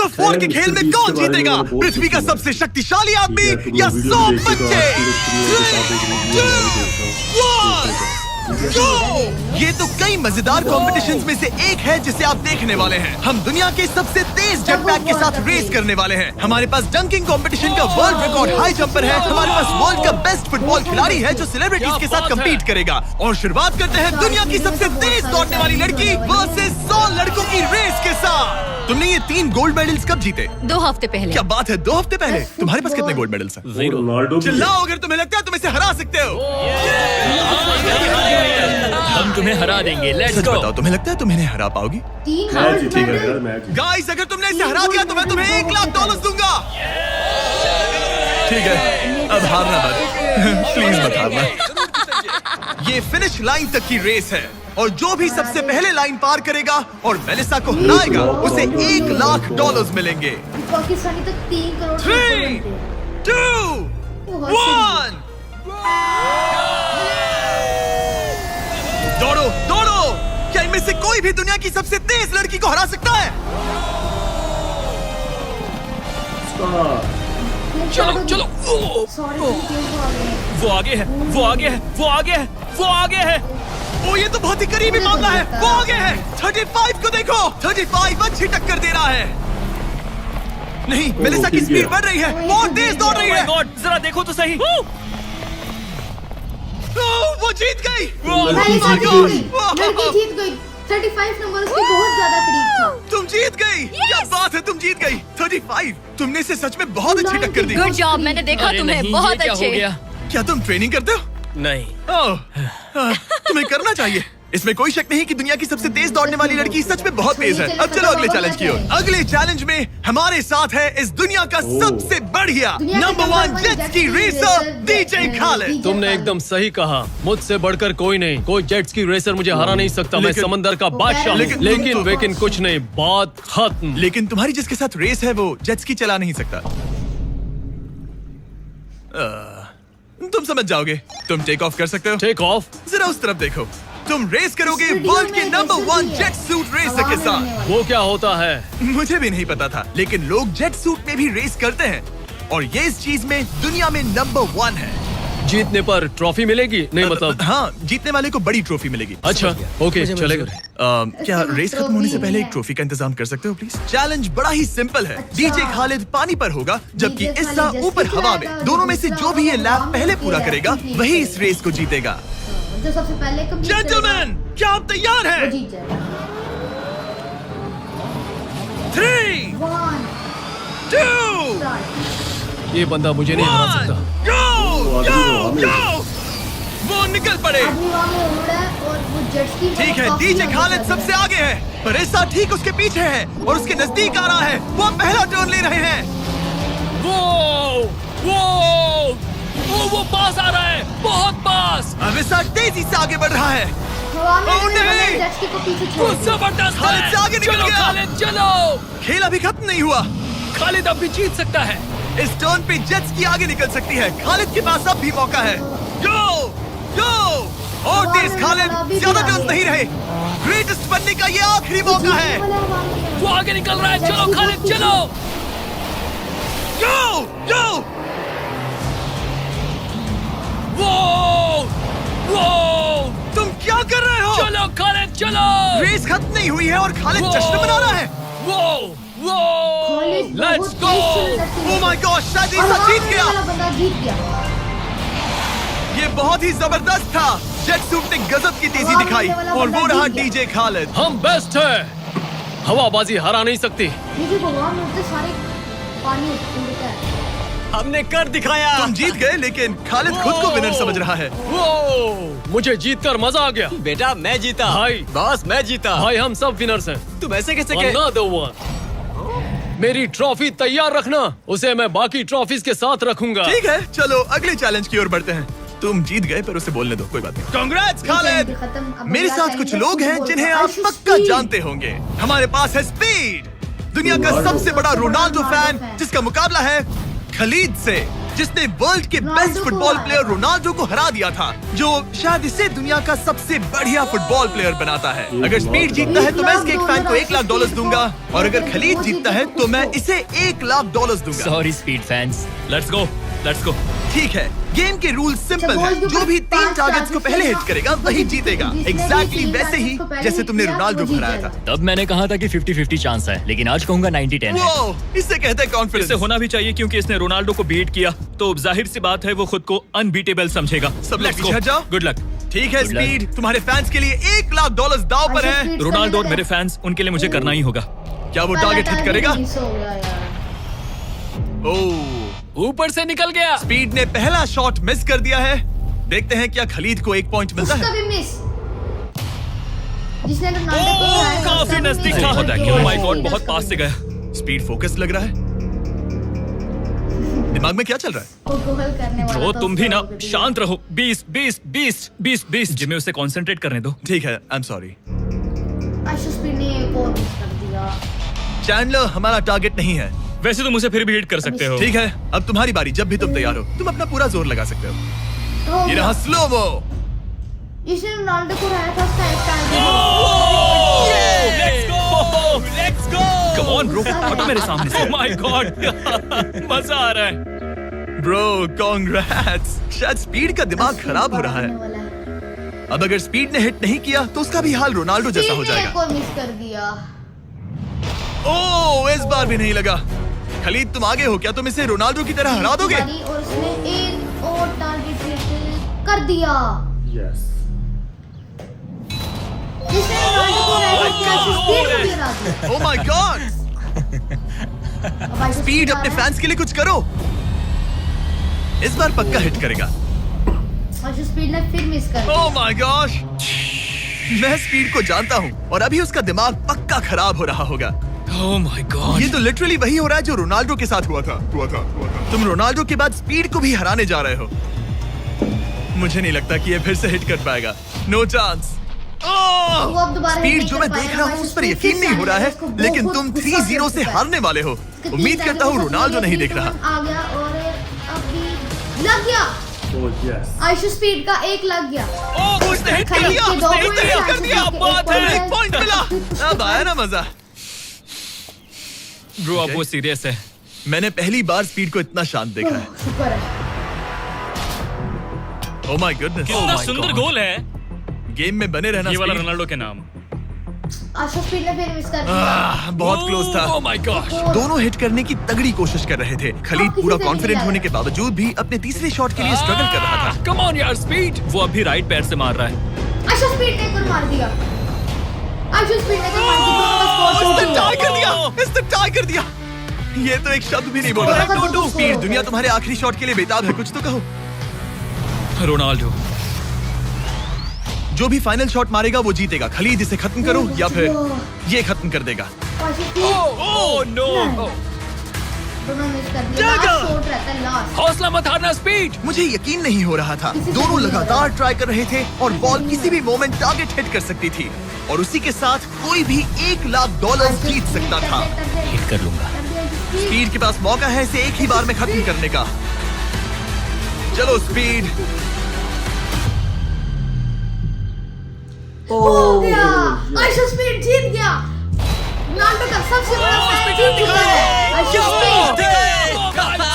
Four के खेल में कौन जीतेगा? पृथ्वी का सबसे शक्तिशाली आदमी या 100 बच्चे? 3, 2, 1, go! ये तो कई मजेदार कॉम्पिटिशंस में से एक है जिसे आप देखने वाले हैं। हम दुनिया के सबसे तेज जेटपैक के साथ रेस करने वाले हैं। हमारे पास डंकिंग कंपटीशन का वर्ल्ड रिकॉर्ड हाई जंपर है। हमारे पास वर्ल्ड का बेस्ट फुटबॉल खिलाड़ी है जो सेलिब्रिटीज के साथ कम्पीट करेगा। और शुरुआत करते हैं दुनिया की सबसे तेज दौड़ने वाली लड़की वर्सेस 100 लड़कों की रेस के साथ। तुमने ये 3 गोल्ड मेडल्स कब जीते? 2 हफ्ते पहले। क्या बात है, 2 हफ्ते पहले? तुम्हारे पास कितने गोल्ड मेडल्स हैं? 0। चिल्लाओ अगर तुम्हें लगता है तुम इसे हरा सकते हो। हम तुम्हें हरा देंगे। लेट्स सच गो। बताओ, तुम्हें लगता है तुम इन्हें हरा पाओगी? गाइस, अगर तुमने इसे हरा दिया तो मैं तुम्हें $1,00,000 दूंगा। ठीक है, अब हारना मत। प्लीज मत हारना। ये फिनिश लाइन तक की रेस है और जो भी सबसे पहले लाइन पार करेगा और मेलिसा को हराएगा उसे $1,00,000 मिलेंगे। पाकिस्तानी तक 3 करोड़ 3, 2, 1 दौड़ो दौड़ो। क्या इनमें से कोई भी दुनिया की सबसे तेज लड़की को हरा सकता है? चलो चलो। वो आगे है, वो आगे है, वो आगे है, वो आगे है। ओ, ये तो बहुत ही करीबी मामला है। वो आगे है। 35 को देखो। 35 अच्छी टक्कर दे रहा है। नहीं, मेलिसा की स्पीड बढ़ रही है। बहुत तेज दौड़ रही है। Oh my God, जरा देखो तो सही। वो जीत गई। लड़की जीत गई। 35 नंबर उसके बहुत ज्यादा करीब था। तुम जीत गई। क्या बात है, तुम जीत गई। 35। तुमने इसे सच में बहुत अच्छी टक्कर दी। गुड जॉब, मैंने देखा अरे तुम्हें। नहीं, बहुत ये क्या हो अच्छे। गया? क्या तुम ट्रेनिंग करते हो? नहीं। तुम्हें करना चाहिए। इसमें कोई शक नहीं कि दुनिया की सबसे तेज दौड़ने वाली लड़की सच में बहुत तेज है। अब चलो अगले चैलेंज की ओर। अगले चैलेंज में हमारे साथ है इस दुनिया का सबसे बढ़िया number 1 jet ski racer DJ Khalid. तुमने एकदम सही कहा। मुझसे बढ़कर कोई नहीं। कोई जेट स्की रेसर मुझे हरा नहीं सकता। मैं समंदर का बादशाह हूँ। लेकिन कुछ नहीं, बात खत्म। लेकिन तुम्हारी जिसके साथ रेस है वो जेट स्की चला नहीं सकता। तुम समझ जाओगे। तुम टेक ऑफ कर सकते हो। Take off? जरा उस तरफ देखो। तुम रेस करोगे वर्ल्ड के नंबर 1 जेट सूट रेसर के साथ। वो क्या होता है? मुझे भी नहीं पता था, लेकिन लोग जेट सूट में भी रेस करते हैं और ये इस चीज में दुनिया में नंबर 1 है। जीतने पर ट्रॉफी मिलेगी? नहीं मतलब। हाँ, जीतने वाले को बड़ी ट्रॉफी मिलेगी। अच्छा, ओके, चलेगा। क्या रेस खत्म होने से पहले एक ट्रॉफी का इंतजाम कर सकते हो प्लीज? चैलेंज बड़ा ही सिंपल है। डीजे खालिद पानी पर होगा जबकि इस्सा ऊपर हवा में। दोनों में से जो भी ये लैप पहले पूरा करेगा वही इस रेस को जीतेगा। जो सबसे पहले जेंटलमैन, क्या आप तैयार हैं? 3, 2, ये बंदा मुझे नहीं हरा सकता। go! वो निकल पड़े। ठीक है, डीजे खालिद सबसे आगे है पर इस्सा ठीक उसके पीछे है और उसके नजदीक आ रहा है। वो पहला टर्न ले रहे हैं। वो पास आ रहा है, बहुत पास। अब इस्सा तेजी से आगे बढ़ रहा है। नहीं! वो जबरदस्त खालिद से आगे निकल चलो गया। खालिद चलो। खेल अभी खत्म नहीं हुआ। खालिद अब भी जीत सकता है। इस टर्न पे जेट्स की आगे निकल सकती है। खालिद के पास अब भी मौका है। गो गो और तेज खालिद, ज्यादा टर्न नहीं रहे। ग्रेटेस्ट बनने का ये आखिरी मौका है। वो आगे निकल रहा है। चलो खालिद चलो। गो गो वो तुम क्या कर रहे हो? चलो खालिद चलो। रेस खत्म नहीं हुई है और खालिद जश्न मना रहा है। Let's go. Oh my God, शायद इस्सा जीत गया। ये बहुत ही जबरदस्त था। जेट सूट ने गजब की तेजी दिखाई और वो रहा डीजे खालिद। हम बेस्ट है। हवाबाजी हरा नहीं सकती। हमने कर दिखाया। तुम जीत गए लेकिन खालिद खुद को विनर समझ रहा है। मुझे जीतकर मजा आ गया। बेटा मैं जीता। भाई। बॉस मैं जीता। भाई हम सब विनर्स हैं। तुम ऐसे कैसे Another one. मेरी ट्रॉफी तैयार रखना। उसे मैं बाकी ट्रॉफीज के साथ रखूंगा। ठीक है, चलो अगले चैलेंज की ओर बढ़ते हैं। तुम जीत गए पर उसे बोलने दो, कोई बात नहीं। कांग्रेट्स खालिद। मेरे साथ कुछ लोग हैं जिन्हें आप पक्का जानते होंगे। हमारे पास है स्पीड, दुनिया का सबसे बड़ा रोनाल्डो फैन जिसका मुकाबला है खलीद से। जिसने वर्ल्ड के रोनाल्डो बेस्ट को फुटबॉल हराया प्लेयर था। रोनाल्डो को हरा दिया था, जो शायद इसे दुनिया का सबसे बढ़िया फुटबॉल प्लेयर बनाता है। अगर स्पीड जीतता है तो मैं इसके एक फैन को $1 लाख दूंगा, और अगर खलीद जीतता है तो मैं इसे $1 लाख दूंगा। Sorry speed fans, let's go, let's go. ठीक है, गेम के रूल सिंपल है। जो भी 3 टारगेट्स को पहले हिट करेगा वही जीतेगा। एग्जैक्टली वैसे ही जैसे तुमने रोनाल्डो को हराया था। तब मैंने कहा था कि 50-50 चांस है, लेकिन आज कहूंगा 90-10 है। वो इसे कहते हैं कॉन्फिडेंस। इसे होना भी चाहिए क्योंकि इसने रोनाल्डो को बीट किया, तो जाहिर सी बात है वो खुद को अनबीटेबल समझेगा। सब लोग पीछे हट जाओ। Good luck. ठीक है Good luck. स्पीड, तुम्हारे फैंस के लिए $1 लाख दाव पर है। रोनाल्डो और मेरे फैंस, उनके लिए मुझे करना ही होगा। क्या वो टारगेट हिट करेगा? ओह, ऊपर से निकल गया। स्पीड ने पहला शॉट मिस कर दिया है। देखते हैं क्या खलीद को 1 पॉइंट मिलता उसका है। भी मिस। जिसने रोनाल्डो को हराया था, काफी उसका भी नजदीक मिस। था। बहुत Oh my God, बहुत पास से गया। स्पीड फोकस लग रहा है। दिमाग में क्या चल रहा है? वो गोल करने वाला ब्रो था, तुम भी उसका ना हो गया। शांत रहो। 20 जिम्मे उसे कंसंट्रेट करने दो। ठीक है, I am sorry. Ashu speed ने एक और मिस कर दिया। चैंडलर हमारा टारगेट नहीं है। वैसे तुम उसे फिर भी हिट कर सकते हो। ठीक है, अब तुम्हारी बारी। जब भी तुम तैयार हो तुम अपना पूरा जोर लगा सकते हो। हो ये गया। रहा स्लोमो। इसने रोनाल्डो को हराया था, उसका एक target. Let's go. Come on bro, हटो मेरे सामने से। ओह माय गॉड, मजा आ रहा है। Bro congrats. शायद स्पीड का दिमाग खराब हो रहा है। होने वाला है। अब अगर स्पीड ने हिट नहीं किया तो उसका भी हाल रोनाल्डो जैसा हो स्पीड ने एक जाएगा। और मिस कर दिया। ओह, इस बार भी नहीं लगा। खलीद तुम आगे हो क्या? तुम इसे रोनाल्डो की तरह हरा दोगे? और उसने एक और टारगेट हिट कर दिया। जिसने रोनाल्डो को हराया था, उसने आशु स्पीड को भी हरा दिया। ओह माय गॉड। अब आशु स्पीड आ अपने रहा है। फैंस के लिए कुछ करो। इस बार पक्का हिट करेगा। आशु स्पीड ने फिर मिस कर दिया। ओह माय गॉश। मैं स्पीड को जानता हूँ और अभी उसका दिमाग पक्का खराब हो रहा होगा। ओह माय गॉड। ये तो लिटरली वही हो रहा है जो रोनाल्डो के साथ हुआ था। तुम रोनाल्डो के बाद स्पीड को भी हराने जा रहे हो। मुझे नहीं लगता कि ये फिर से हिट कर पाएगा। No chance. वो अब दोबारा स्पीड नहीं जो कर मैं पाएगा, देख रहा हूँ आशु उस पर स्पीड यकीन नहीं हो रहा है, उसको लेकिन बहुत तुम गुस्सा 3-0 से चढ़ चुका है। हारने वाले हो। उसके उम्मीद 3 करता हूँ टारगेट रोनाल्डो नहीं देख उसके रहा। आ गया और अभी लग गया। आशु स्पीड का 1 लग गया। ओह, उसने हिट कर खलीद दिया। के 2 उसने हिट पॉइंट, कर दिया। आशु के बात है। 1 1 पॉइंट मिला। अब आया ना मजा। ब्रो अब वो सीरियस है। मैंने पहली बार स्पीड को इतना शांत देखा है। शुक्र है। Oh my goodness. कितना सुंदर गोल है। गेम में बने रहना ये वाला स्पीड। रोनाल्डो के नाम। आशु स्पीड ने फिर मिस कर दिया। बहुत क्लोज था। ओह माय गॉड। दोनों हिट करने की तगड़ी कोशिश कर रहे थे। खलीद किसी पूरा से कॉन्फिडेंट नहीं होने के बावजूद भी अपने तीसरे शॉट के लिए स्ट्रगल कर रहा था। कम ऑन यार स्पीड। वो अभी राइट पैर से मार रहा है। आशु स्पीड ने एक और मार दिया। आशु स्पीड ने एक और मार दिया। दोनों का स्कोर इसने 2-2 टाई कर दिया। इसने टाई कर दिया। ये तो एक शब्द भी नहीं बोल रहा। स्कोर 2-2 स्पीड, हो दुनिया गया। तुम्हारे आखिरी शॉट के लिए बेताब है। कुछ तो कहो। रोनाल्डो। जो भी फाइनल शॉट मारेगा वो जीतेगा। खलीद इसे खत्म करो या फिर ये खत्म कर देगा। आशु स्पीड ओह नो। दोनों मिस कर दिया। लास्ट शॉट रहता है, लास्ट। हौसला मत हारना स्पीड। मुझे यकीन नहीं हो रहा था। किसी से दोनों नहीं हो लगातार रहा। ट्राई कर रहे थे और बॉल किसी भी मोमेंट टारगेट हिट कर सकती थी, और उसी के साथ कोई भी $1 लाख जीत सकता था। हिट कर लूंगा। स्पीड के पास मौका है इसे एक ही बार में खत्म करने का। चलो स्पीड। हो गया। आशु स्पीड जीत गया। रोनाल्डो का सबसे बड़ा फैन जीत चुका है। आशु स्पीड।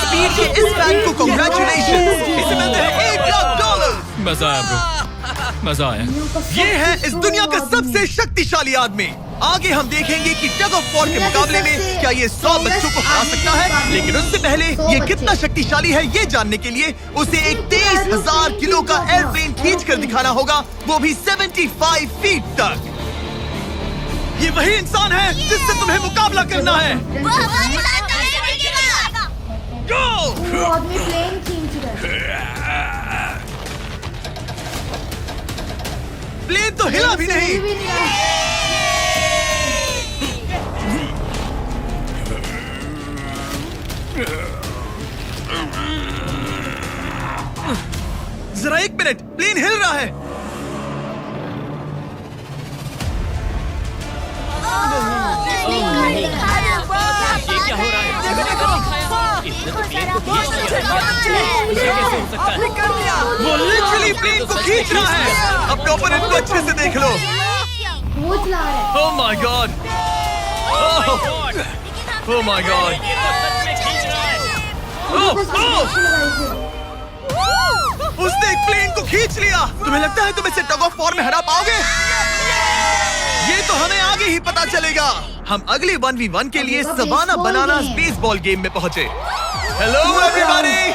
स्पीड के इस फैन को कांग्रेचुलेशन। इसे मिलते हैं $1 लाख। मजा आया ब्रो, मजा आया। ये है इस दुनिया का सबसे शक्तिशाली आदमी। आगे हम देखेंगे कि टग ऑफ वॉर के मुकाबले में क्या ये 100 बच्चों को हरा सकता है, लेकिन उससे पहले ये कितना शक्तिशाली है ये जानने के लिए उसे एक 23,000 किलो का एयरप्लेन खींच कर दिखाना होगा, वो भी 75 फीट तक। ये वही इंसान है जिससे तुम्हें मुकाबला करना है। गो! वो आदमी प्लेन खींच रहा है। प्लेन तो हिला भी नहीं। भी नहीं है। जरा 1 मिनट, प्लेन हिल रहा है। ये क्या हो रहा है? इसने तो प्लेन को खींच लिया। वो लिटरली प्लेन को खींच रहा है। अपने ओपोनेंट को अच्छे से देख लो। वो चला रहा है। ओह my God, oh my God, उसने एक प्लेन को खींच लिया। तुम्हें लगता है तुम इसे टग ऑफ वॉर में हरा पाओगे? ये तो हमें आगे ही पता चलेगा। हम अगली 1v1 के लिए सवाना बनाना बेसबॉल गेम में पहुंचे। हेलो एवरीबॉडी,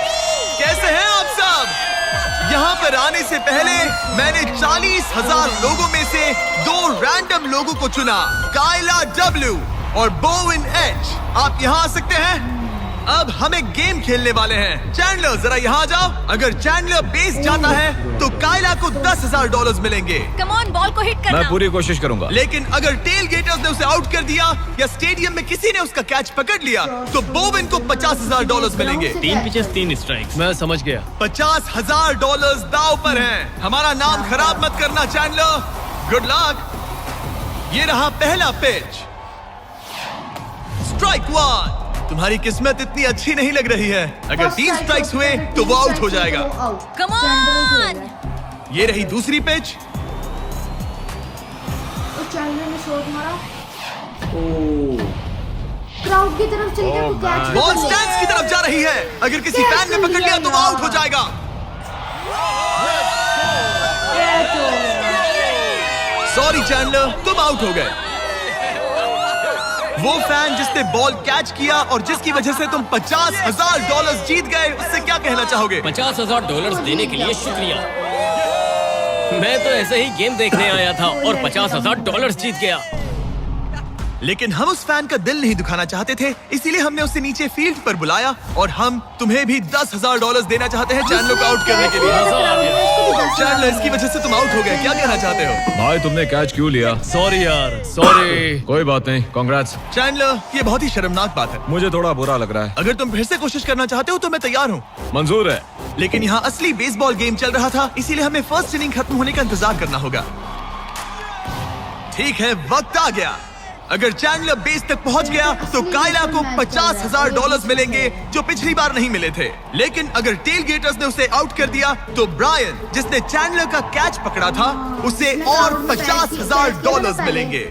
कैसे हैं आप सब? यहाँ पर आने से पहले मैंने 40,000 लोगों में से 2 रैंडम लोगों को चुना, काइला W और बोविन H। आप यहाँ आ सकते हैं। अब हमें गेम खेलने वाले हैं। चैंडलर जरा यहाँ आ जाओ। अगर चैंडलर बेस जाता है तो काइला को $10,000 मिलेंगे। कम ऑन, बॉल को हिट करना। मैं पूरी कोशिश करूंगा। लेकिन अगर टेल गेटर्स ने उसे आउट कर दिया या स्टेडियम में किसी ने उसका कैच पकड़ लिया तो बोविन को $50,000 मिलेंगे। 3 पिचेस 3 स्ट्राइक्स। मैं समझ गया। $50,000 दाव पर हैं। हमारा नाम खराब मत करना चैंडलर। Good luck. ये रहा पहला पिच। स्ट्राइक 1। तुम्हारी किस्मत इतनी अच्छी नहीं लग रही है। अगर 3 स्ट्राइक्स हुए तो वो आउट हो जाएगा। Come on! ये रही दूसरी पिच। चैंडलर ने शॉट मारा। क्राउड की तरफ चली गया तो कैच बॉल स्टैंड्स की तरफ जा रही है। अगर किसी फैन ने पकड़ लिया तो वो आउट हो जाएगा। सॉरी चैंडलर, तुम आउट हो गए। वो फैन जिसने बॉल कैच किया और जिसकी वजह से तुम $50,000 जीत गए, उससे क्या कहना चाहोगे? $50,000 देने के लिए शुक्रिया। मैं तो ऐसे ही गेम देखने आया था और $50,000 जीत गया। लेकिन हम उस फैन का दिल नहीं दुखाना चाहते थे, इसीलिए हमने उसे नीचे फील्ड पर बुलाया और हम तुम्हें भी $10,000 देना चाहते हैं चैंडलर को आउट करने के लिए। चैंडलर, इसकी वजह से तुम आउट हो गए, क्या कहना चाहते हो? भाई तुमने कैच क्यों लिया? सॉरी यार, सॉरी। कोई बात नहीं, कांग्रेट्स। चैंडलर, ये बहुत ही शर्मनाक बात है। मुझे थोड़ा बुरा लग रहा है। अगर तुम फिर से कोशिश करना चाहते हो तो मैं तैयार हूँ। मंजूर है। लेकिन यहाँ असली बेसबॉल गेम चल रहा था, इसीलिए हमें फर्स्ट इनिंग खत्म होने का इंतजार करना होगा। ठीक है, वक्त आ गया। अगर चैंडलर बेस तक पहुंच गया तो काइला को $50,000 मिलेंगे जो पिछली बार नहीं मिले थे। लेकिन अगर टेल गेटर्स ने उसे आउट कर दिया तो ब्रायन, जिसने चैंडलर का कैच पकड़ा था, उसे और $50,000 मिलेंगे।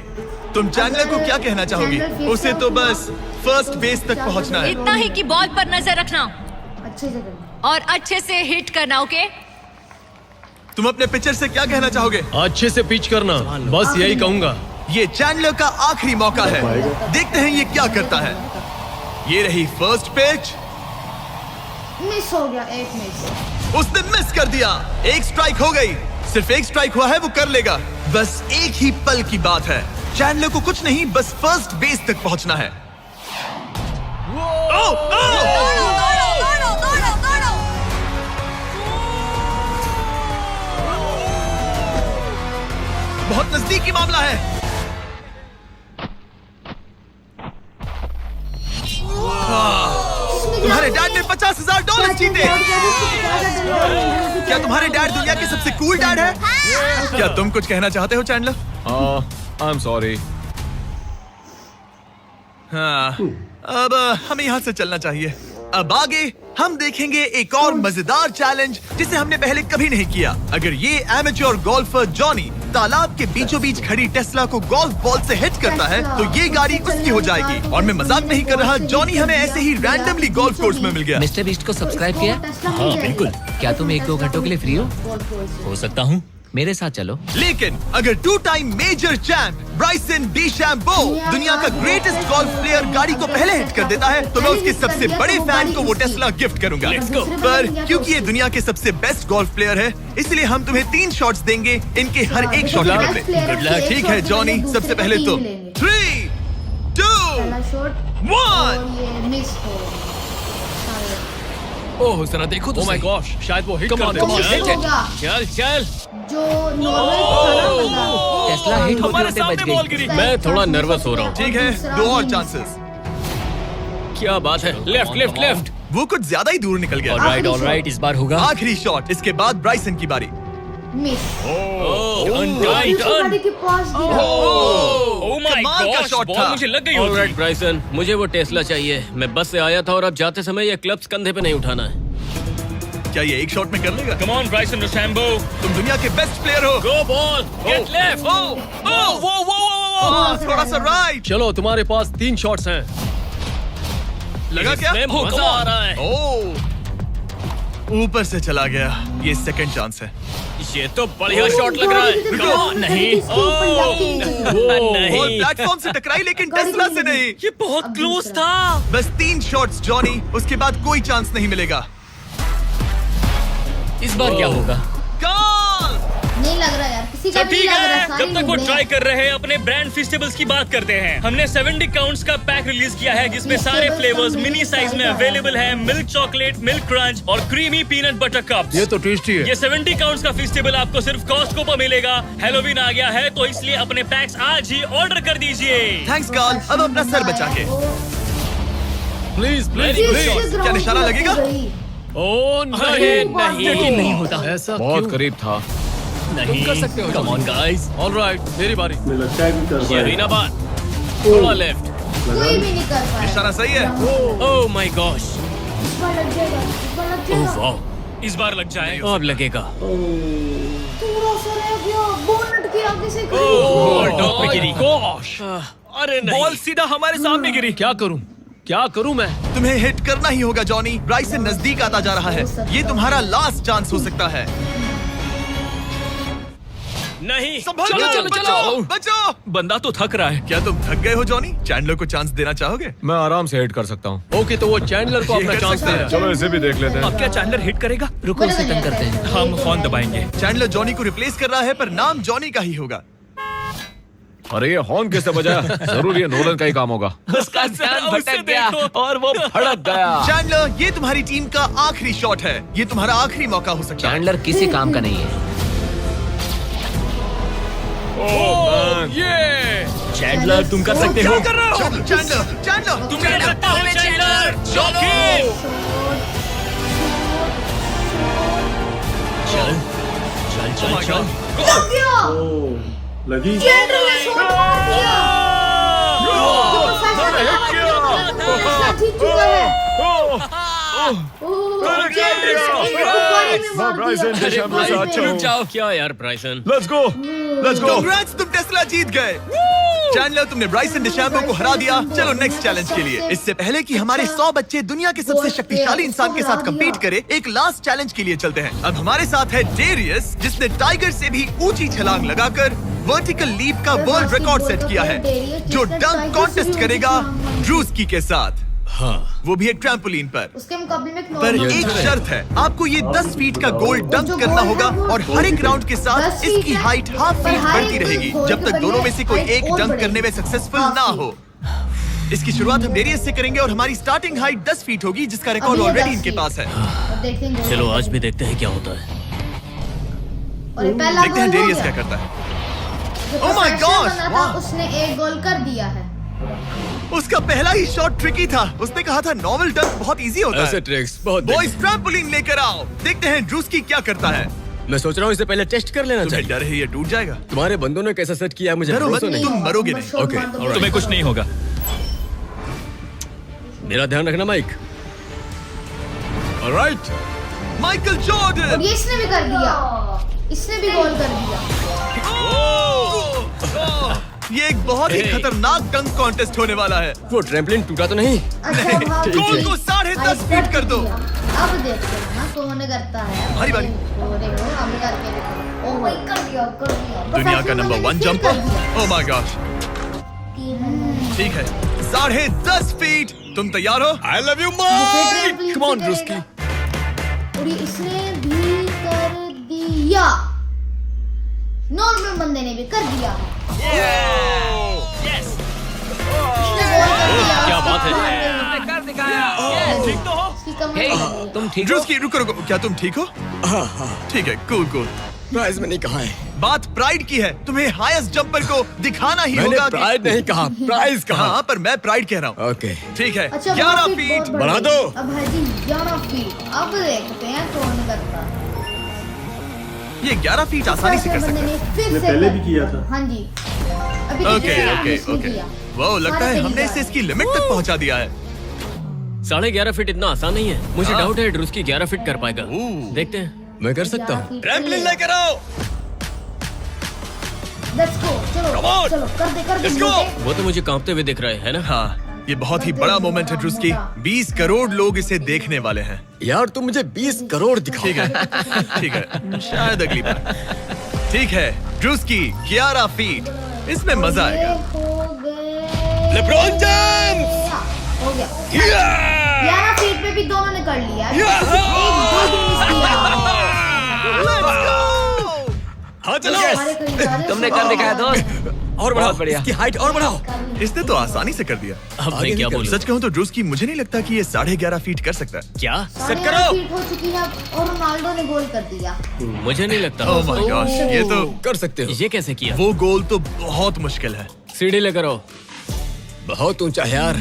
तुम चैंडलर को क्या कहना चाहोगी? उसे तो बस फर्स्ट बेस तक पहुंचना है। इतना ही कि बॉल पर नजर रखना अच्छे से करना और अच्छे से हिट करना, ओके? तुम अपने पिचर से क्या कहना चाहोगे? अच्छे से पिच करना, बस यही कहूंगा। ये चैंडलर का आखिरी मौका है। देखते हैं ये क्या करता है। ये रही फर्स्ट पिच। मिस हो गया, एक मिस। उसने मिस कर दिया। एक स्ट्राइक हो गई। सिर्फ एक स्ट्राइक हुआ है, वो कर लेगा। बस एक ही पल की बात है। चैंडलर को कुछ नहीं, बस फर्स्ट बेस तक पहुंचना है। बहुत नजदीकी मामला है। तुम्हारे डैड ने $50,000 जीते। क्या तुम्हारे डैड दुनिया के सबसे कूल डैड है? क्या तुम कुछ कहना चाहते हो चैंडलर? I am sorry. हाँ, अब हमें यहाँ से चलना चाहिए। अब आगे हम देखेंगे एक और मजेदार चैलेंज जिसे हमने पहले कभी नहीं किया। अगर ये एमेच्योर गोल्फर जॉनी तालाब के बीचों बीच खड़ी टेस्ला को गोल्फ बॉल से हिट करता है तो ये गाड़ी उसकी हो जाएगी। और मैं मजाक नहीं कर रहा, जॉनी हमें ऐसे ही रैंडमली गोल्फ कोर्स में मिल गया। मिस्टर बीस्ट को सब्सक्राइब किया? हाँ बिल्कुल। क्या तुम 1-2 घंटों के लिए फ्री हो? हो सकता हूँ, मेरे साथ चलो। लेकिन अगर 2 टाइम मेजर चैंप ब्राइसन डीशैम्बो दुनिया का ग्रेटेस्ट गोल्फ प्लेयर गाड़ी को पहले हिट कर देता है तो मैं उसके सबसे बड़े फैन को वो टेस्ला गिफ्ट करूंगा। पर क्योंकि ये दुनिया के सबसे बेस्ट गोल्फ प्लेयर है, इसलिए हम तुम्हें 3 शॉट्स देंगे, इनके हर एक शॉट के बदले। ठीक है जॉनी, सबसे पहले तुम। 3, 2, 1। ये मिस हो। ओह जरा देखो तो। ओह माय गॉश, शायद वो हिट Come कर on, they. come on, miss hit हो it. गया। चल चल। जो नॉर्मल टेस्ला हिट होते हमारे होते सामने बच बॉल गई। गिरी। मैं थोड़ा नर्वस हो रहा हूँ। ठीक है, 2 और चांसेस। क्या बात है, लेफ्ट लेफ्ट लेफ्ट। वो कुछ ज्यादा ही दूर निकल गया। ऑलराइट, इस बार होगा। आखिरी शॉट, इसके बाद ब्राइसन की बारी। मिस। टर्न। के पास गिरा। ओह माय कमाल का गॉश, शॉट बॉल था। मुझे लग गई ऑलराइट होती। ब्राइसन, मुझे वो टेस्ला चाहिए। मैं बस से आया था और अब जाते समय ये क्लब्स कंधे पे नहीं उठाना है। क्या ये एक शॉट में कर लेगा? कम ऑन ब्राइसन डोशैम्बो, तुम दुनिया के बेस्ट प्लेयर हो। गो बॉल, गेट लेफ्ट। थोड़ा सा राइट। चलो तुम्हारे पास 3 शॉट्स हैं। लगा क्या? इसमें मजा आ रहा है। ऊपर से चला गया। ये सेकंड चांस है। ये तो बढ़िया शॉट लग रहा है। नहीं, बॉल नहीं, प्लेटफॉर्म से टकराई लेकिन टेस्ला से नहीं। ये बहुत क्लोज था। बस 3 शॉट्स जॉनी, उसके बाद कोई चांस नहीं मिलेगा। इस बार क्या होगा? गोल! नहीं लग रहा यार, किसी का सब नहीं ठीक लग रहा। है, सारे जब तक वो नुबड़े ट्राई हैं। कर रहे हैं अपने ब्रांड फेस्टिवल्स की बात करते हैं। हमने 70 काउंट्स का पैक रिलीज किया है जिसमें सारे फ्लेवर्स मिनी साइज में अवेलेबल हैं। मिल्क चॉकलेट, मिल्क क्रंच और क्रीमी पीनट बटर कप्स। ये तो टेस्टी है। ये 70 काउंट्स का फेस्टिवल आपको सिर्फ कॉस्टको पर मिलेगा। हैलोवीन आ गया है तो इसलिए अपने पैक्स आज ही ऑर्डर कर दीजिए। थैंक्स कार्ल, अब अपना सर बचा के। प्लीज प्लीज फिर प्लीज। से क्या निशाना ground लगेगा? पे गई। ओ अरे नहीं, नहीं, नहीं होता। ऐसा बहुत क्यों? करीब था। नहीं कर सकते हो। Come on guys, all right, मेरी बारी। यही ना बात। थोड़ा लेफ्ट। कोई भी नहीं कर पाया। निशाना सही है। ओह माय गॉश, इस बार लग जाएगा, इस बार लग ओह जाएगा। वाओ, इस बार लग जाए। अब लगेगा। थोड़ा सा रह गया, बोनट के आगे से गई। ओह टॉप पे गिरी। गॉश, अरे नहीं, बॉल सीधा हमारे सामने गिरी। क्या करूं मैं? तुम्हें हिट करना ही होगा जॉनी। ब्राइसन नजदीक आता जा रहा है। ये तुम्हारा लास्ट चांस हो सकता है। नहीं, संभल चलो, के, चलो, बचाओ, बचाओ। बंदा तो थक रहा है। क्या तुम थक गए हो जॉनी? चैंडलर को चांस देना चाहोगे? मैं आराम से हिट कर सकता हूँ। ओके, तो वो चैंडलर को ये अपना कर चांस सकता दे है। रहा है। चलो इसे भी देख लेते हैं। अब क्या चैंडलर हिट करेगा? रुको उसे टर्न करते हैं। हम हॉर्न दबाएंगे। चैंडलर जॉनी को रिप्लेस कर रहा है पर नाम जॉनी का ही होगा। अरे ये हॉर्न किसने बजाया? जरूर ये नोलन का ही काम होगा। उसका ध्यान भटक गया और वो भड़क गया। चैंडलर, ये तुम्हारी टीम का आखिरी शॉट है। ये तुम्हारा आखिरी मौका हो सकता है। चैंडलर किसी काम का नहीं है। ये चैंडलर तुम कर सकते हो। कर रहे हो? चैंडलर, चैंडलर, तुम कर सकते हो चैंडलर। जॉकी, चल चल चल चल। लग गया। लगी। चैंडलर ने शॉट मार दिया। फैसला जीत चुका है। रुक जाओ, क्या यार ब्राइसन? Let's go, let's go. Congrats, तुम टेस्ला जीत गए। चैंडलर, तुमने ब्राइसन डिशैम्बो को हरा दिया। चलो नेक्स्ट चैलेंज के लिए। इससे पहले कि हमारे 100 बच्चे दुनिया के सबसे शक्तिशाली इंसान के साथ compete करे, एक लास्ट चैलेंज के लिए चलते हैं। अब हमारे साथ है डेरियस, जिसने टाइगर से भी ऊंची छलांग लगाकर वर्टिकल लीप का वर्ल्ड रिकॉर्ड सेट किया है, जो डंक कॉन्टेस्ट करेगा ड्रूस्की के साथ। हाँ, वो भी एक ट्रैम्पोलिन पर। उसके मुकाबले में पर normal एक है। शर्त है, आपको ये 10 फीट का गोल डंक करना होगा और हर एक राउंड के साथ 10 फीट इसकी है, हाइट हाफ पर फीट हर बढ़ती एक रहेगी गोल जब के तक दोनों में से कोई बदले एक हाइट डंक और करने में बढ़ेगी। सक्सेसफुल हाफ ना फीट। हो। इसकी शुरुआत हम डेरियस से करेंगे और हमारी स्टार्टिंग हाइट 10 फीट होगी, जिसका रिकॉर्ड अभी ये ऑलरेडी 10 इनके फीट। पास है। अब देखते हैं चलो आज भी देखते हैं क्या होता है। और ये पहला देखते हैं गोल हो डेरियस गया। क्या करता है। जो Oh my प्रोफेशनल gosh, बना था, वाह। उसने एक गोल कर दिया है। उसका पहला ही शॉट ट्रिकी था। उसने कहा था नॉर्मल डंक बहुत इजी होता ऐसे है। ट्रिक्स बहुत बॉयज, ट्रैम्पोलिन लेकर आओ। देखते हैं ड्रूस्की क्या करता है। मैं सोच रहा हूँ इसे पहले टेस्ट कर लेना तुम्हें चाहिए। डर है ये टूट जाएगा? तुम्हारे बंदों ने कैसा सेट किया है मुझे डरो मत, भरोसा नहीं। तुम मरोगे नहीं। शॉट Okay, मार दो। alright. तुम्हें कुछ नहीं होगा। मेरा ध्यान रखना माइक। ऑलराइट, माइकल और जॉर्डन। ये इसने भी कर दिया। इसने भी गोल कर दिया। ये एक बहुत ही Hey. खतरनाक डंक कॉन्टेस्ट होने वाला है। वो ट्रैम्पलिन टूटा तो नहीं? अच्छा भाग गोल को 10.5 फीट कर दो। अब देखते हैं ना कौन करता है। हमारी बारी। देखो अब करके देखो। ओह भाई कर दिया, कर दिया। दुनिया का number 1 jumper. Oh my gosh, hmm. ठीक है, 10.5 फीट। तुम तैयार हो? I love you Trampoline come on से ड्रूस्की। करेगा। और ये इसने भी कर दिया। नॉर्मल बंदे ने भी कर दिया। यस, इसने गोल कर दिया। क्या बात है। कर दिखाया। ठीक तो हो? इसकी कमर हे, लग गई है। तुम ठीक हो? ड्रूस्की, रुको रुको, क्या तुम ठीक हो? ठीक है, कूल कूल। प्राइज में नहीं कहा है। बात प्राइड की है। तुम्हें हाईएस्ट जंपर को दिखाना ही मैंने होगा प्राइड नहीं कहा, प्राइज कहा। हाँ, पर मैं प्राइड कह रहा हूँ। ओके, ठीक है, अच्छा 11 बहुत फीट। बढ़ बढ़ा गई। दो। अब है जी 11 फीट। अब देखते हैं कौन करता है। ये 11 फीट आसानी से कर बंदे सकते हैं। ने फिर इसने से पहले कर भी किया था। हाँ जी। अभी ओके देखते हैं ओके इसने ओके। किया। वो लगता है सारे हमने तरीका इसे है। इसकी लिमिट तक पहुंचा दिया है। 11.5 फीट इतना आसान नहीं है। मुझे डाउट है ड्रूस्की 11 फीट कर पाएगा। देखते हैं। मैं कर सकता हूँ। ट्रैम्पलिन लेकर आओ। लेट्स गो, चलो चलो कर दे मोटे। वो तो मुझे कांपते हुए दिख रहे है ना। हाँ, ये बहुत ही बड़ा मोमेंट है ड्रूस्की। 20 करोड़ लोग इसे देखने वाले हैं। यार तुम मुझे 20 करोड़ दिखाओ। ठीक है, ठीक है, शायद अगली बार। ठीक है, ड्रूस्की 11 फीट, इसमें मजा आएगा। हो गए। LeBron James! हो गया। 11 फीट पे भी दोनों ने कर लिया। एक दो दिन मिस किया। हाँ चलो। तुमने कर दिखाया दोस्त। और बढ़ाओ, बढ़िया। इसकी हाइट और बढ़ाओ। इसने तो आसानी से कर दिया। अब मैं क्या बोलूं? सच कहूँ तो ड्रूस्की मुझे नहीं लगता कि ये 11.5 फीट कर सकता है। क्या? 11 फीट हो चुकी है और रोनाल्डो ने गोल कर दिया। मुझे नहीं लगता। ओह माय गॉश, ये तो कर सकते हो। ये कैसे किया? वो गोल तो बहुत मुश्किल है। सीढ़ी लेकर आओ। बहुत ऊंचा है यार।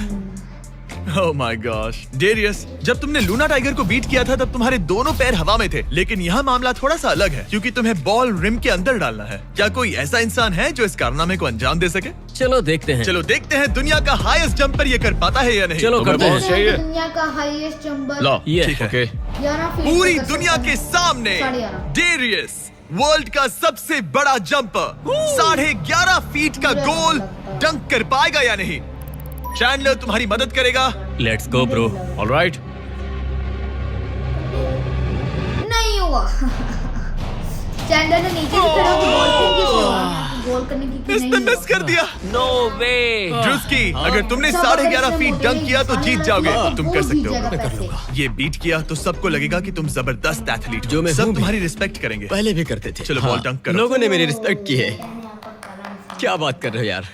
ओह माय गॉश, डेरियस, जब तुमने लूना टाइगर को बीट किया था तब तुम्हारे दोनों पैर हवा में थे, लेकिन यहाँ मामला थोड़ा सा अलग है क्योंकि तुम्हें बॉल रिम के अंदर डालना है। क्या कोई ऐसा इंसान है जो इस कारनामे को अंजाम दे सके? चलो देखते हैं। चलो देखते हैं दुनिया का हाईएस्ट जंपर ये कर पाता है या नहीं। चलो करते हैं। चाहिए। दुनिया का हाईएस्ट जंपर। लो, ये ठीक है। ओके। 11 फीट पूरी पे कर दुनिया सकते के हैं। सामने 11.5 डेरियस, वर्ल्ड का सबसे बड़ा जंपर, 11.5 फीट का गोल डंक कर पाएगा या नहीं? चैंडलर तुम्हारी मदद करेगा। Let's go bro. ऑलराइट। नहीं हुआ। चैंडलर ने नीचे से खड़ा होकर बॉल फेंकी थी। गोल करने की इसने नहीं मिस कर दिया। नो वे। ड्रूस्की, अगर तुमने 11.5 फीट डंक किया तो जीत जाओगे। तुम कर सकते हो। मैं कर लूंगा। ये बीट किया तो सबको लगेगा कि तुम जबरदस्त एथलीट हो। जो मैं सब हूं भी। तुम्हारी रिस्पेक्ट करेंगे। पहले भी करते थे। चलो बॉल डंक करो। लोगों ने मेरी रिस्पेक्ट की है। क्या बात कर रहे हो यार?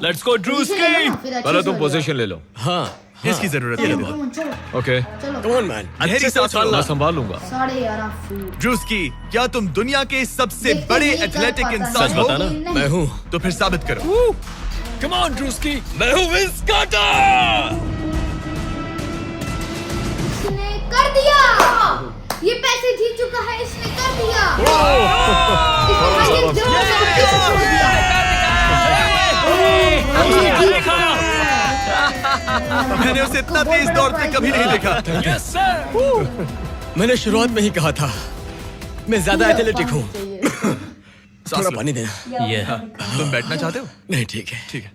Let's go Druski. पहले तुम पोजीशन ले लो। हाँ। इसकी जरूरत है। चलो ओके। Come on man. गहरी सांस लो। मैं संभाल लूंगा। 11.5 फीट। ड्रूस्की, क्या तुम दुनिया के सबसे देखते बड़े ही कर एथलेटिक पाता है। इंसान सच हो? बताना। नहीं। मैं हूँ। तो फिर साबित करो। Come on Druski. मैं हूँ विंस कार्टर। इसने कर दिया। ये पैसे जीत चुका है, इसने कर दिया। इसने हाईएस्ट जंपर छोड़ दिया। मैंने उसे इतना तेज दौड़ते कभी नहीं देखा। Yes sir. मैंने शुरुआत में ही कहा था मैं ज्यादा एथलेटिक हूँ। थोड़ा लो। पानी देना। ये तुम बैठना चाहते हो? नहीं ठीक है। ठीक है।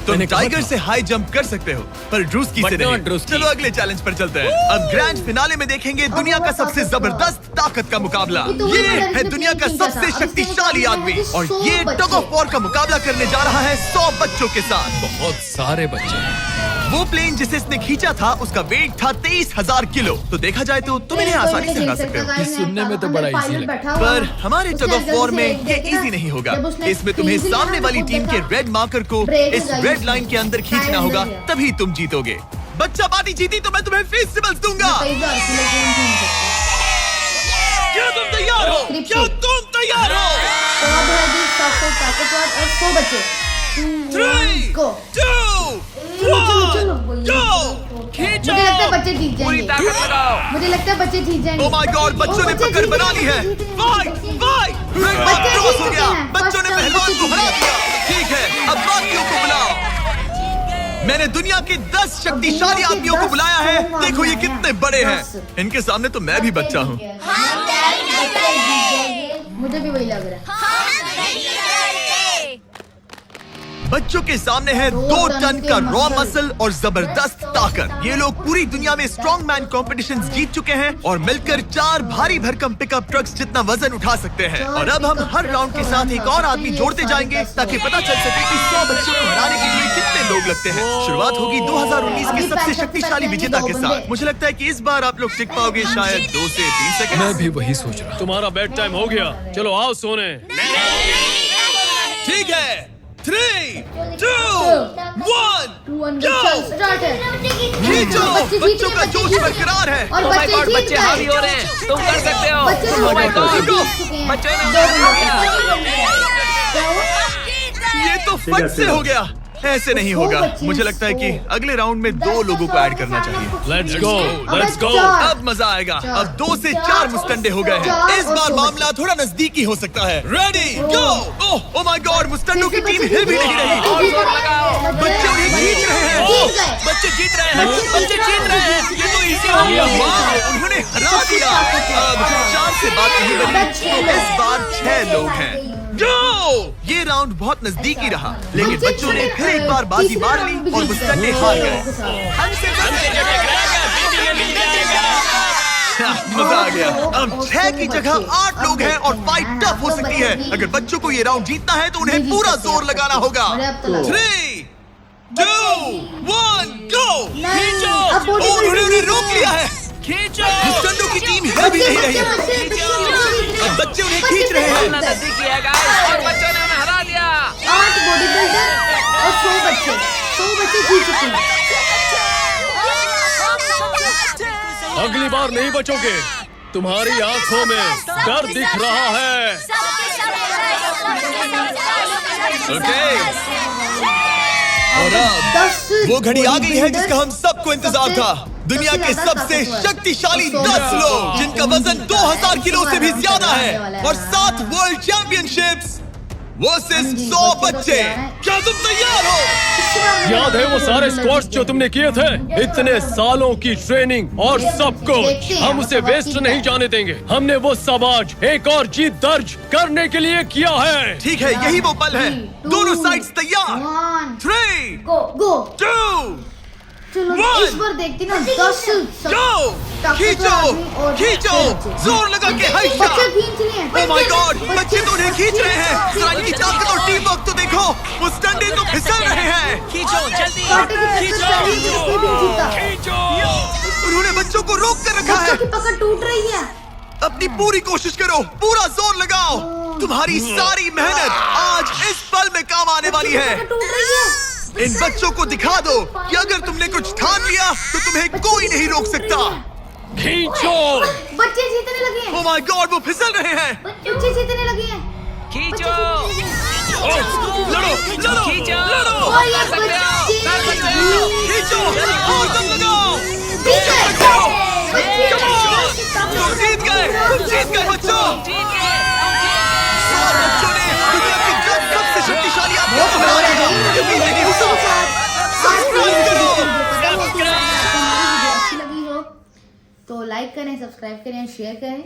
तुम मैंने कहा टाइगर था। से हाई जंप कर सकते हो, पर ड्रूस्की But से not नहीं। ड्रूस्की। चलो अगले चैलेंज पर चलते हैं। अब ग्रैंड फिनाले में देखेंगे दुनिया का सबसे जबरदस्त ताकत का मुकाबला। ये है दुनिया का सबसे शक्तिशाली आदमी और ये टग ऑफ वॉर का मुकाबला करने जा रहा है 100 बच्चों के साथ। बहुत सारे बच्चे हैं। वो प्लेन जिसे इसने खींचा था उसका वेट था 23,000 किलो। तो देखा जाए तो तुम इन्हें आसानी से हरा सकते हो। सुनने में तो बड़ा easy लगता पर हमारे टग ऑफ वॉर में ये इजी नहीं होगा। इसमें तुम्हें सामने वाली टीम के रेड मार्कर को इस रेड लाइन के अंदर खींचना होगा, तभी तुम जीतोगे। बच्चा पार्टी जीती तो मैं तुम्हें फेस्टिवल्स दूंगा। क्या तुम तैयार हो? क्या तुम तैयार हो? ताकतवर और 100 बच्चे। 3, Go. 2, चलो 1, go! मुझे लगता है बच्चे जीत जाएंगे। मुझे लगता है बच्चे जीत जाएंगे। Oh my God, बच्चों ने पकड़ बना ली है। Fight! रेड मार्क बच्चे क्रॉस जीत हो चुके गया। हैं। बच्चों ने First पहलवान बच्चे को जीत हरा गए। दिया। ठीक है, अब बाकियों को बुलाओ। मैंने दुनिया के 10 शक्तिशाली आदमियों को बुलाया है। देखो ये कितने बड़े हैं। इनके सामने तो मैं भी बच्चा हूँ। मुझे भी वही लग रहा है। बच्चों के सामने है 2 टन का रॉ मसल और जबरदस्त ताकत। ये लोग पूरी दुनिया में स्ट्रॉन्ग मैन कॉम्पिटिशंस जीत चुके हैं और मिलकर 4 भारी भरकम पिकअप ट्रक्स जितना वजन उठा सकते हैं। और अब हम हर राउंड के साथ एक और आदमी जोड़ते जाएंगे ताकि पता चल सके कि 100 बच्चों को हराने के लिए कितने लोग लगते हैं। शुरुआत होगी 2019 के सबसे शक्तिशाली विजेता के साथ। मुझे लगता है कि इस बार आप लोग टिक पाओगे शायद 2 से 3 सेकंड। मैं भी वही सोच रहा हूँ। तुम्हारा बेड टाइम हो गया। चलो आओ सोने। ठीक है, 3, 2, 1, go! खींचो! बच्चों का जोश बरकरार है। और बच्चे जीत बच्चे हावी हो रहे हैं। तुम कर सकते हो। बच्चे Oh my God. बच्चे ये तो फट से हो गया। ऐसे नहीं होगा। मुझे लगता है कि अगले राउंड में 2 लोगों को ऐड करना चाहिए। Let's go, let's go. अब मजा आएगा। अब 2 से 4 मुस्टंडे हो गए हैं। इस बार मामला थोड़ा नजदीकी हो सकता है। Ready go. Oh my God, मुस्टंडों की टीम हिल भी नहीं रही। बच्चे उन्हें खींच रहे हैं। बच्चे जीत रहे हैं, बच्चे जीत रहे हैं। ये तो इजी हो गया। वाह, उन्होंने हरा दिया। अब 4 से बात नहीं बनी। इस बार 6 लोग हैं। जो ये राउंड बहुत नजदीकी रहा, लेकिन बच्चों ने फिर एक बार बाजी मार ली और मुस्टंडे हार गए। मजा आ गया। अब 6 की जगह 8 लोग हैं और फाइट टफ हो सकती है। अगर बच्चों को ये राउंड जीतना है तो उन्हें पूरा जोर लगाना होगा। 3, 2, 1 गो। उन्होंने उन्हें रोक लिया है। खींचो। मुस्टंडों की टीम हिल भी नहीं रही। अब बच्चे उन्हें खींच रहे हैं। और बच्चों ने उन्हें हरा दिया। 8 बॉडी बिल्डर और 100 बच्चे जीत चुके हैं। अगली बार नहीं बचोगे। तुम्हारी आंखों में डर दिख रहा है। ओके। और अब वो घड़ी आ गई है जिसका हम सबको इंतजार था। दुनिया के सबसे शक्तिशाली 10 लोग जिनका वजन 2000 किलो से भी ज्यादा है और 7 वर्ल्ड चैंपियनशिप्स वर्सेस 100 बच्चे। क्या तुम तैयार हो? याद है वो सारे स्क्वाट्स जो तुमने किए थे? इतने सालों की ट्रेनिंग और सब कुछ, हम उसे वेस्ट नहीं जाने देंगे। हमने वो सब आज एक और जीत दर्ज करने के लिए किया है। ठीक है, यही वो पल है। दोनों साइड्स तैयार। 3, गो 2, चलो इस बार देखते ना 10 गो। खींचो, जोर लगा के हाई शॉट। बच्चे खींच रहे हैं। ओह माय गॉड, बच्चे तो उन्हें खींच रहे हैं। जरा इनकी ताकत और टीम वर्क तो देखो। वो स्टंडे तो फिसल रहे हैं। खींचो जल्दी। कांटे की टक्कर से स्टीवन जीता। उन्होंने बच्चों को रोक कर रखा है। बच्चों की पकड़ टूट रही है। अपनी पूरी कोशिश करो, पूरा जोर लगाओ। तुम्हारी सारी मेहनत आज इस पल में काम आने वाली है। पकड़ टूट रही है। इन बच्चों को दिखा दो कि अगर तुमने कुछ ठान लिया तो तुम्हें कोई नहीं रोक सकता। खींचो। बच्चे जीतने लगे हैं। ओह माय गॉड, वो फिसल रहे हैं। बच्चे जीतने लगे हैं। खींचो। लड़ो, खींचो। और ये बच्चे खींचो और दम लगाओ। तुम जीत गए बच्चों। 100 बच्चों ने दुनिया की 10 सबसे शक्तिशाली आत्माओं को हरा दिया। यकीन नहीं होता। सब्सक्राइब करो। अच्छी लगी हो तो लाइक करें, सब्सक्राइब करें, शेयर करें।